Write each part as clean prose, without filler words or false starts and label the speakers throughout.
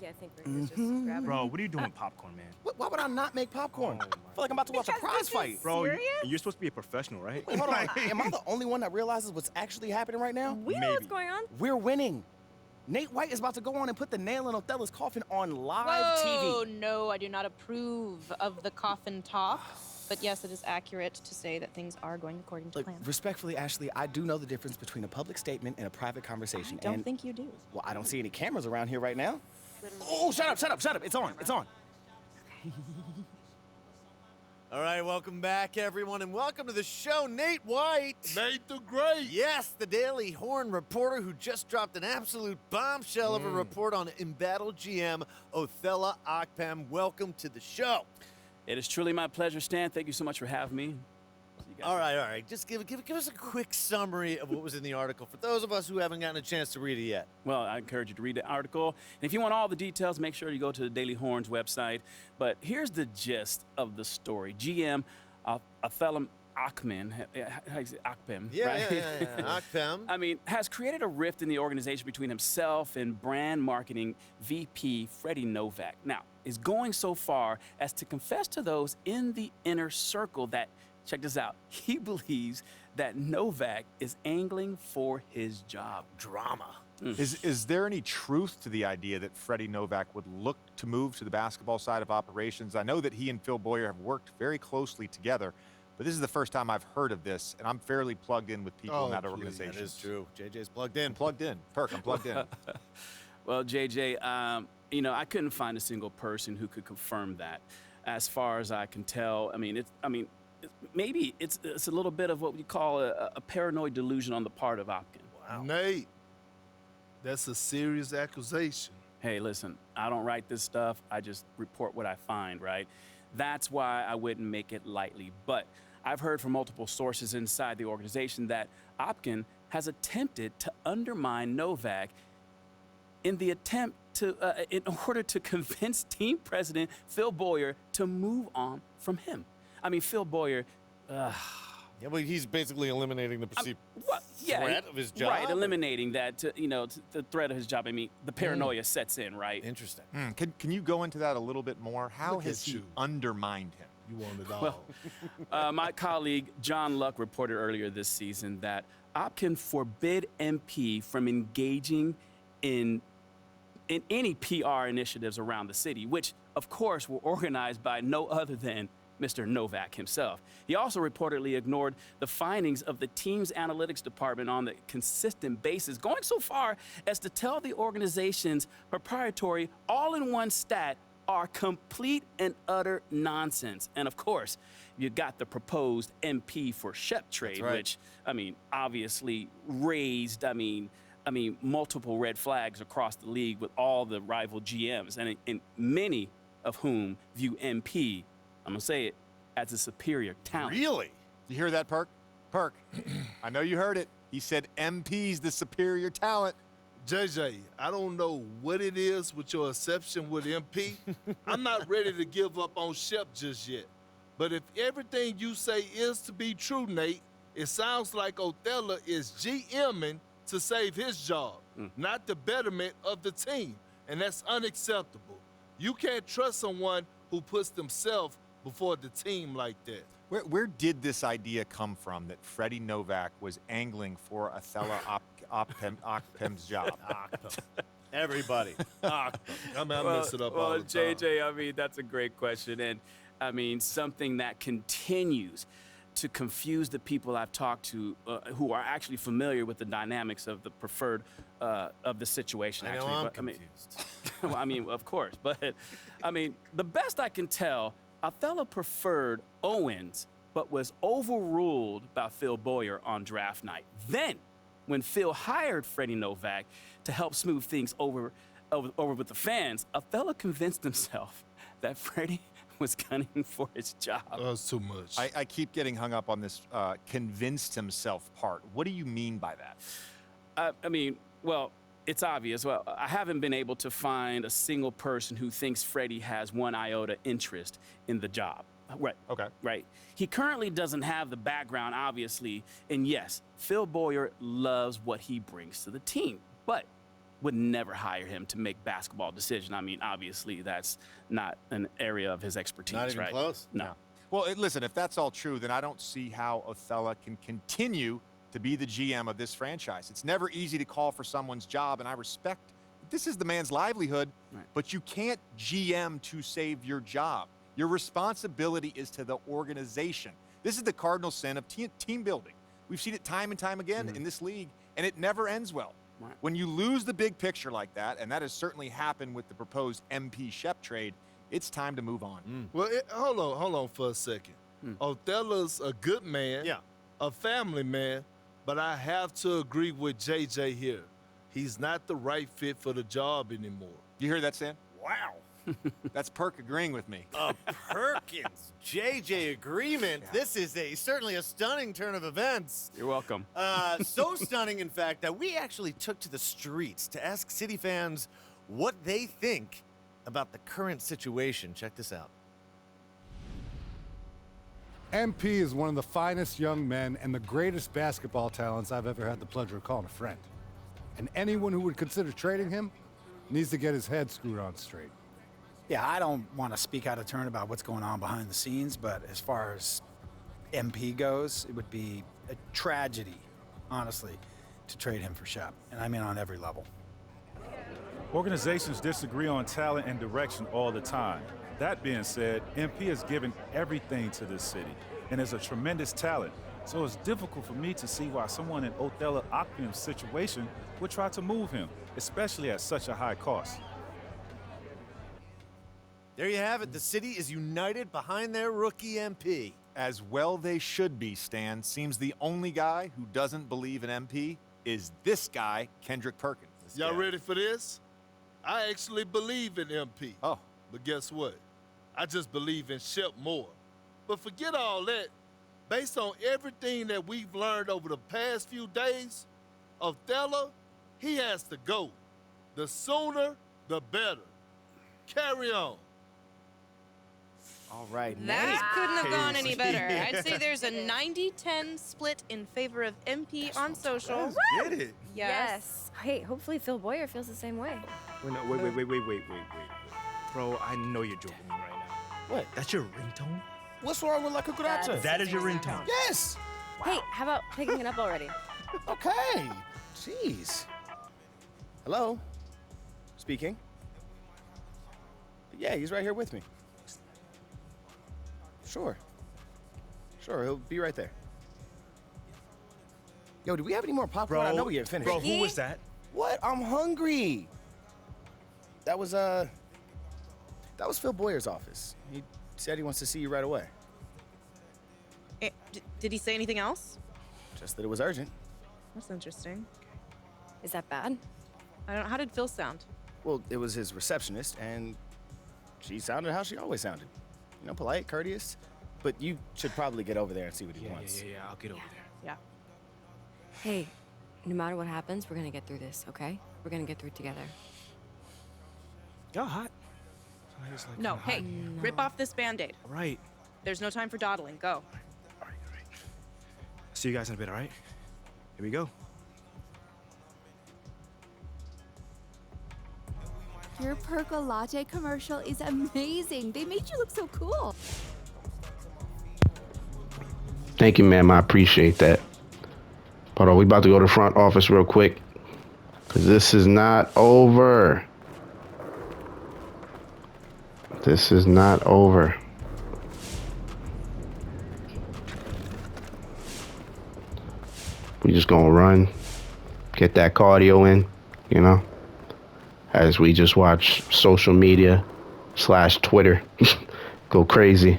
Speaker 1: Yeah, I think Rick was just grabbing.
Speaker 2: Bro, what are you doing with popcorn, man?
Speaker 3: Why would I not make popcorn?
Speaker 2: Oh,
Speaker 3: I feel like I'm about to watch a
Speaker 1: Because
Speaker 3: prize
Speaker 1: this is
Speaker 3: fight.
Speaker 2: Bro,
Speaker 1: serious?
Speaker 2: you're supposed to be a professional, right?
Speaker 3: Wait, hold on. Am I the only one that realizes what's actually happening right now?
Speaker 1: We know what's going on.
Speaker 3: We're winning. Nate White is about to go on and put the nail in Othella's coffin on live
Speaker 4: Whoa,
Speaker 3: TV.
Speaker 4: no, I do not approve of the coffin talk. But yes, it is accurate to say that things are going according to
Speaker 3: Look,
Speaker 4: plan.
Speaker 3: respectfully, Ashley, I do know the difference between a public statement and a private conversation.
Speaker 4: I don't
Speaker 3: and,
Speaker 4: think you do.
Speaker 3: well, I don't see any cameras around here right now. Oh, shut up. It's on.
Speaker 5: All right, welcome back, everyone, and welcome to the show, Nate White.
Speaker 6: Nate the Great.
Speaker 5: Yes, the Daily Horn reporter who just dropped an absolute bombshell of a report on embattled GM Othella Akpem. Welcome to the show.
Speaker 7: It is truly my pleasure, Stan. Thank you so much for having me.
Speaker 5: All right. Just give us a quick summary of what was in the article for those of us who haven't gotten a chance to read it yet.
Speaker 7: Well, I encourage you to read the article. And if you want all the details, make sure you go to the Daily Horn's website. But here's the gist of the story. GM Othella Akpem, right?
Speaker 5: Yeah. Akpem.
Speaker 7: I mean, has created a rift in the organization between himself and brand marketing VP Freddie Novak. Now, is going so far as to confess to those in the inner circle that, check this out, he believes that Novak is angling for his job.
Speaker 5: Drama.
Speaker 8: Is there any truth to the idea that Freddie Novak would look to move to the basketball side of operations? I know that he and Phil Boyer have worked very closely together, but this is the first time I've heard of this, and I'm fairly plugged in with people in that organization.
Speaker 5: That is true. JJ's plugged in.
Speaker 8: I'm plugged in. Perk, I'm plugged in.
Speaker 7: Well, JJ, I couldn't find a single person who could confirm that. As far as I can tell, maybe it's a little bit of what we call a paranoid delusion on the part of Opkin.
Speaker 5: Wow.
Speaker 6: Nate, that's a serious accusation.
Speaker 7: Hey, listen, I don't write this stuff. I just report what I find, right? That's why I wouldn't make it lightly. But I've heard from multiple sources inside the organization that Opkin has attempted to undermine Novak in order to convince team president Phil Boyer to move on from him. I mean, Phil Boyer.
Speaker 5: Yeah, well, he's basically eliminating the perceived threat of his job.
Speaker 7: Right, eliminating that, the threat of his job. I mean, the paranoia sets in, right?
Speaker 5: Interesting.
Speaker 8: Can you go into that a little bit more? How
Speaker 6: Look
Speaker 8: has
Speaker 6: at
Speaker 8: he
Speaker 6: you.
Speaker 8: undermined him?
Speaker 6: You want it all.
Speaker 7: My colleague John Luck reported earlier this season that Opkin forbid MP from engaging in any PR initiatives around the city, which, of course, were organized by no other than Mr. Novak himself. He also reportedly ignored the findings of the team's analytics department on a consistent basis, going so far as to tell the organization's proprietary all-in-one stat are complete and utter nonsense. And of course, you got the proposed MP for Shep trade,
Speaker 5: right.
Speaker 7: which, obviously raised, multiple red flags across the league with all the rival GMs, and many of whom view MP, I'm gonna say it, as a superior talent.
Speaker 5: Really?
Speaker 8: You hear that, Perk? Perk, I know you heard it. He said MP's the superior talent.
Speaker 6: JJ, I don't know what it is with your exception with MP. I'm not ready to give up on Shep just yet. But if everything you say is to be true, Nate, it sounds like Othella is GMing to save his job, not the betterment of the team. And that's unacceptable. You can't trust someone who puts themselves before the team like that.
Speaker 8: Where did this idea come from that Freddie Novak was angling for Othella Akpem's job?
Speaker 5: Everybody.
Speaker 6: I mess it up all the time.
Speaker 7: JJ, that's a great question. And something that continues to confuse the people I've talked to who are actually familiar with the dynamics of the preferred of the situation.
Speaker 5: I know
Speaker 7: actually.
Speaker 5: I'm confused.
Speaker 7: Well, of course. But, the best I can tell, Othella preferred Owens, but was overruled by Phil Boyer on draft night. Then, when Phil hired Freddie Novak to help smooth things over with the fans, Othella convinced himself that Freddie was gunning for his job.
Speaker 6: That's too much.
Speaker 8: I keep getting hung up on this convinced himself part. What do you mean by that?
Speaker 7: Well, it's obvious. Well, I haven't been able to find a single person who thinks Freddie has one iota interest in the job. Right.
Speaker 8: Okay.
Speaker 7: Right. He currently doesn't have the background, obviously. And yes, Phil Boyer loves what he brings to the team. But would never hire him to make basketball decisions. I mean, obviously, that's not an area of his expertise,
Speaker 5: Not even
Speaker 7: right?
Speaker 5: close.
Speaker 7: No.
Speaker 8: Well, listen, if that's all true, then I don't see how Othella can continue to be the GM of this franchise. It's never easy to call for someone's job, and I respect this is the man's livelihood,
Speaker 7: Right.
Speaker 8: but you can't GM to save your job. Your responsibility is to the organization. This is the cardinal sin of team building. We've seen it time and time again in this league, and it never ends well.
Speaker 7: Right.
Speaker 8: When you lose the big picture like that, and that has certainly happened with the proposed MP Shep trade, it's time to move on.
Speaker 6: Well, hold on for a second. Othella's a good man,
Speaker 5: Yeah.
Speaker 6: a family man, but I have to agree with JJ here. He's not the right fit for the job anymore.
Speaker 8: You hear that, Stan?
Speaker 5: Wow.
Speaker 8: That's Perk agreeing with me.
Speaker 5: A Perkins JJ agreement. This is certainly a stunning turn of events.
Speaker 7: You're welcome.
Speaker 5: So stunning, in fact, that we actually took to the streets to ask City fans what they think about the current situation. Check this out.
Speaker 9: MP is one of the finest young men and the greatest basketball talents I've ever had the pleasure of calling a friend. And anyone who would consider trading him needs to get his head screwed on straight.
Speaker 10: Yeah, I don't want to speak out of turn about what's going on behind the scenes, but as far as MP goes, it would be a tragedy, honestly, to trade him for Shep. And I mean on every level.
Speaker 11: Organizations disagree on talent and direction all the time. That being said, MP has given everything to this city and is a tremendous talent. So it's difficult for me to see why someone in Othella Akpem's situation would try to move him, especially at such a high cost.
Speaker 5: There you have it. The city is united behind their rookie MP.
Speaker 8: As well they should be, Stan. Seems the only guy who doesn't believe in MP is this guy, Kendrick Perkins.
Speaker 6: Y'all ready for this? I actually believe in MP.
Speaker 8: Oh.
Speaker 6: But guess what? I just believe in Shep more. But forget all that. Based on everything that we've learned over the past few days, Othella, he has to go. The sooner, the better. Carry on.
Speaker 3: All right,
Speaker 4: That couldn't have gone any
Speaker 5: Nice.
Speaker 4: better. I'd say there's a 90-10 split in favor of MP on social.
Speaker 2: Get it.
Speaker 1: Yes. Hey, hopefully Phil Boyer feels the same way.
Speaker 2: Wait. Bro, I know you're joking me right now.
Speaker 3: What?
Speaker 2: That's your ringtone?
Speaker 3: What's wrong with La Cucaracha?
Speaker 2: That is your ringtone.
Speaker 3: Yes.
Speaker 1: Hey, how about picking it up already?
Speaker 3: Okay. Jeez. Hello? Speaking. Yeah, he's right here with me. Sure. Sure, he'll be right there. Yo, do we have any more popcorn? I know we didn't finish.
Speaker 2: Bro, who was that?
Speaker 3: What? I'm hungry. That was Phil Boyer's office. He said he wants to see you right away.
Speaker 4: Did he say anything else?
Speaker 3: Just that it was urgent.
Speaker 4: That's interesting.
Speaker 1: Is that bad?
Speaker 4: I don't. How did Phil sound?
Speaker 3: Well, it was his receptionist, and she sounded how she always sounded. You know, polite, courteous. But you should probably get over there and see what he wants.
Speaker 2: Yeah, I'll get over there.
Speaker 4: Yeah.
Speaker 1: Hey, no matter what happens, we're gonna get through this, okay? We're gonna get through it together.
Speaker 2: Y'all hot?
Speaker 4: No, hey, rip off this Band-Aid.
Speaker 2: All right.
Speaker 4: There's no time for dawdling. Go.
Speaker 2: All right. See you guys in a bit, all right? Here we go.
Speaker 12: Your Perco Latte commercial is amazing. They made you look so cool.
Speaker 13: Thank you, ma'am. I appreciate that. Hold on, we about to go to the front office real quick, because this is not over. This is not over. We just gonna run, get that cardio in, you know, as we just watch social media / Twitter go crazy.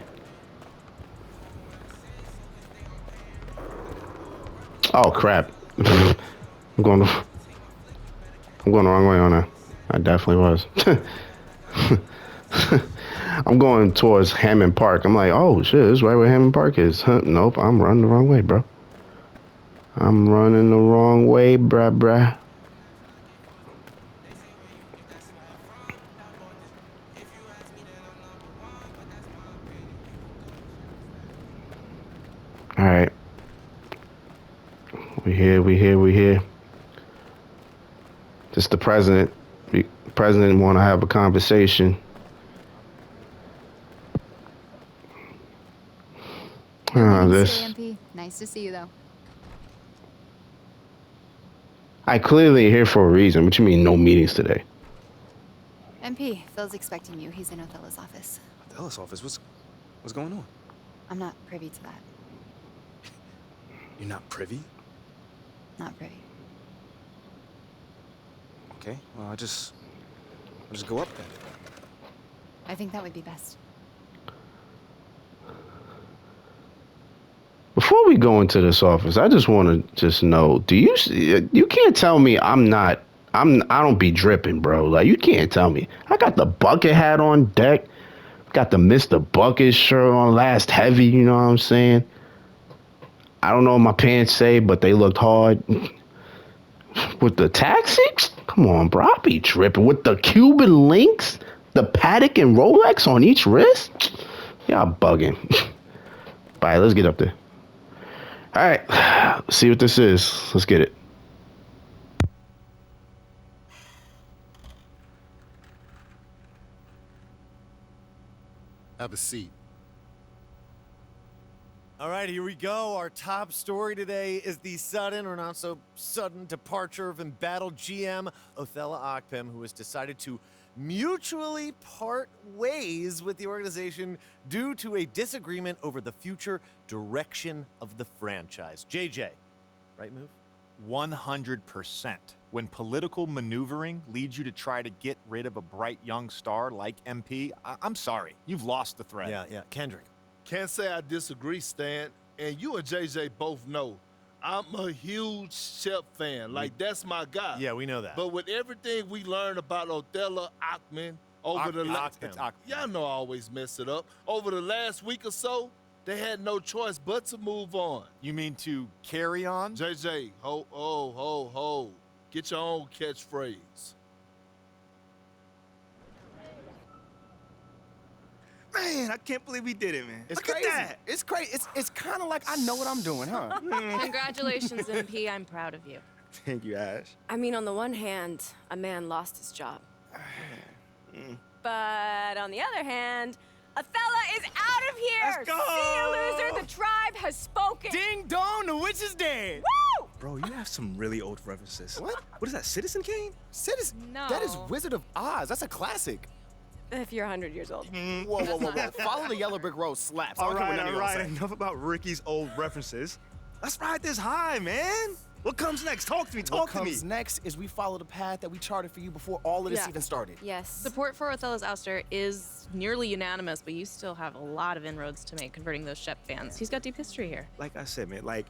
Speaker 13: Oh crap! I'm going the wrong way on that. I definitely was. I'm going towards Hammond Park. I'm like, oh shit, this is right where Hammond Park is. Nope, I'm running the wrong way, bro. I'm running the wrong way, bruh. All right. We here. This It's the president. The president want to have a conversation. This.
Speaker 12: MP. Nice to see you, though.
Speaker 13: I clearly here for a reason. What you mean, no meetings today?
Speaker 12: MP, Phil's expecting you. He's in Othella's office.
Speaker 2: Othella's office? What's going on?
Speaker 12: I'm not privy to that.
Speaker 2: You're not privy?
Speaker 12: Not privy.
Speaker 2: Okay, well, I'll just go up then.
Speaker 12: I think that would be best.
Speaker 13: Before we go into this office, I just want to know, you can't tell me I don't be dripping, bro. Like, you can't tell me. I got the bucket hat on deck. Got the Mr. Bucket shirt on, last heavy, you know what I'm saying? I don't know what my pants say, but they looked hard. With the taxi? Come on, bro. I be dripping. With the Cuban links, the Patek and Rolex on each wrist? Y'all bugging. All right, let's get up there. All right, let's see what this is. Let's get it.
Speaker 5: Have a seat. All right, here we go. Our top story today is the sudden or not so sudden departure of embattled GM Othella Akpem, who has decided to mutually part ways with the organization due to a disagreement over the future direction of the franchise. JJ, right move?
Speaker 8: 100%. When political maneuvering leads you to try to get rid of a bright young star like MP, I'm sorry, you've lost the thread.
Speaker 5: Yeah. Kendrick.
Speaker 6: Can't say I disagree, Stan. And you and JJ both know I'm a huge Shep fan. Like, that's my guy.
Speaker 5: Yeah, we know that.
Speaker 6: But with everything we learned about Othella Akpem over the last... Y'all know I always mess it up. Over the last week or so, they had no choice but to move on.
Speaker 8: You mean to carry on?
Speaker 6: JJ, ho. Get your own catchphrase.
Speaker 2: Man, I can't believe we did it, man.
Speaker 3: It's
Speaker 2: Look
Speaker 3: crazy.
Speaker 2: at that.
Speaker 3: It's crazy. It's kind of like I know what I'm doing, huh?
Speaker 4: Congratulations, MP. I'm proud of you.
Speaker 2: Thank you, Ash.
Speaker 1: I mean, on the one hand, a man lost his job. But on the other hand, Othella is out of here!
Speaker 2: Let's go!
Speaker 1: See you, loser! The tribe has spoken!
Speaker 3: Ding dong, the witch is dead.
Speaker 1: Woo!
Speaker 2: Bro, you have some really old references. What is that, Citizen Kane?
Speaker 3: Citizen?
Speaker 4: No.
Speaker 3: That is Wizard of Oz. That's a classic.
Speaker 1: If you're 100 years old.
Speaker 3: Whoa. Follow the yellow brick road slaps. I don't care what none of y'all say.
Speaker 2: Enough about Ricky's old references. Let's ride this high, man. What comes next? Talk to me.
Speaker 3: What comes next is we follow the path that we charted for you before all of this even started.
Speaker 1: Yes.
Speaker 4: Support for Othella's ouster is nearly unanimous, but you still have a lot of inroads to make converting those Shep fans. He's got deep history here.
Speaker 2: Like I said, man, like,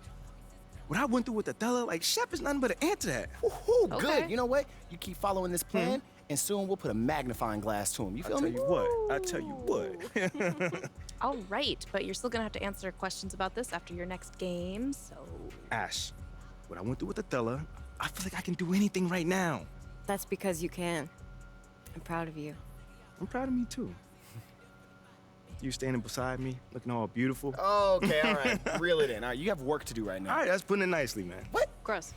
Speaker 2: what I went through with Othella, like, Shep is nothing but an ant to that.
Speaker 3: Woohoo,
Speaker 4: Okay.
Speaker 3: good. You know what? You keep following this plan, and soon we'll put a magnifying glass to him. You feel me?
Speaker 2: I tell you what.
Speaker 4: All right, but you're still gonna have to answer questions about this after your next game, so...
Speaker 2: Ash, what I went through with Othella, I feel like I can do anything right now.
Speaker 1: That's because you can. I'm proud of you.
Speaker 2: I'm proud of me, too. You standing beside me, looking all beautiful.
Speaker 3: Okay, all right. Reel it in. All right, you have work to do right now.
Speaker 2: All right, that's putting it nicely, man.
Speaker 3: What?
Speaker 4: Gross.